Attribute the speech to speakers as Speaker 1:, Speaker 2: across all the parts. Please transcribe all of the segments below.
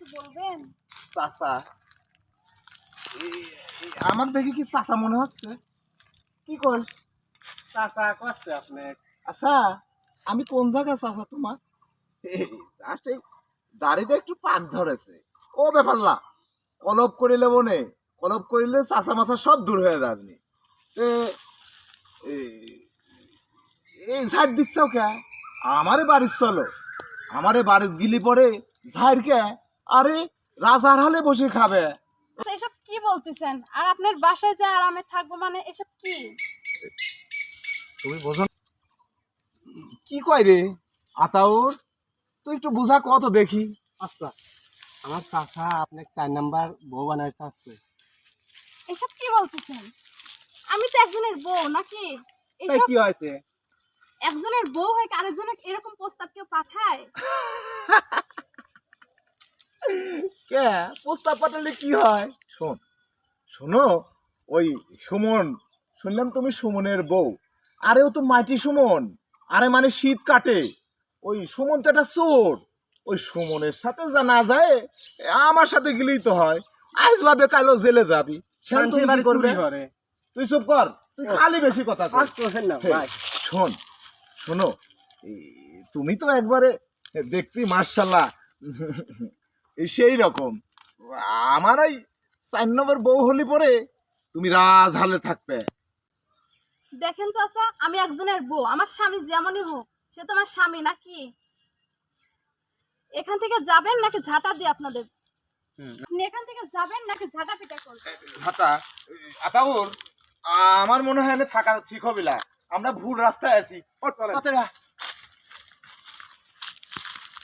Speaker 1: কিছু বলবেন?
Speaker 2: চাচা আমার দেখি কি চাচা মনে হচ্ছে? কি কর
Speaker 3: চাচা করছে আপনি?
Speaker 2: আচ্ছা আমি কোন জায়গা চাচা তোমার? জাস্ট এই দাড়িটা একটু পাক ধরেছে, ও ব্যাপার না। কলপ করিলে বনে, কলপ করিলে চাচা মাথা সব দূর হয়ে যাবে। এই ঝাড় দিচ্ছ কে? আমারে বাড়ির চলো, আমারে বাড়ির গিলি পরে ঝাড় কে? আরে রাজার হালে বসে খাবে।
Speaker 1: আচ্ছা, এসব কি বলতেছেন? আর আপনার বাসায় যে আরামে থাকবো মানে এসব কি?
Speaker 2: তুমি বোঝো কি কয় রে আতাউর? তুই একটু বুঝা কত দেখি।
Speaker 3: আচ্ছা, আমার চাচা আপনাকে 4 নাম্বার বউ বানাইতে চাচ্ছে।
Speaker 1: এসব কি বলতেছেন? আমি তো একজনের বউ নাকি?
Speaker 3: তাই
Speaker 1: এসব
Speaker 3: কি হয়েছে?
Speaker 1: একজনের বউ হয়ে কি আরেকজনের এরকম প্রস্তাব কেউ পাঠায়?
Speaker 2: কে প্রস্তাব পাঠালে কি হয়? শোন, শোনো, ওই সুমন, শুনলাম তুমি সুমনের বউ। আরে ও তো মাটি সুমন, আরে মানে শীত কাটে। ওই সুমন তো একটা চোর। ওই সুমনের সাথে যা না যায়, আমার সাথে গেলেই তো হয়। আজ বাদে কালো জেলে যাবি, সেখানে তুমি কি করবে? তুই চুপ কর, তুই খালি বেশি কথা কস।
Speaker 3: না
Speaker 2: হেই,
Speaker 3: ভাই,
Speaker 2: শোন, শোনো, তুমি তো একবারে দেখতে মার্শাল্লাহ সেই রকম। আমার ওই 4 নম্বর বউ হলি পরে তুমি রাজহালে থাকবে।
Speaker 1: দেখেন চাচা, আমি একজনের বউ, আমার স্বামী যেমনই হোক সে তো আমার স্বামী নাকি? এখান থেকে যাবেন নাকি ঝাঁটা দিয়ে আপনাদের? আপনি এখান থেকে যাবেন নাকি ঝাঁটা পিটা করবেন?
Speaker 2: হাতা আতাউর, আমার মনে হয় এখানে থাকা ঠিক হবে না। আমরা ভুল রাস্তায় আছি।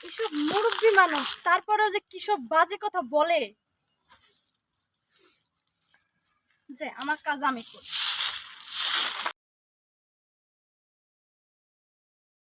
Speaker 1: এসব মুরব্বী মানুষ, তারপরেও যে কিসব বাজে কথা বলে। যে আমার কাজ আমি করি।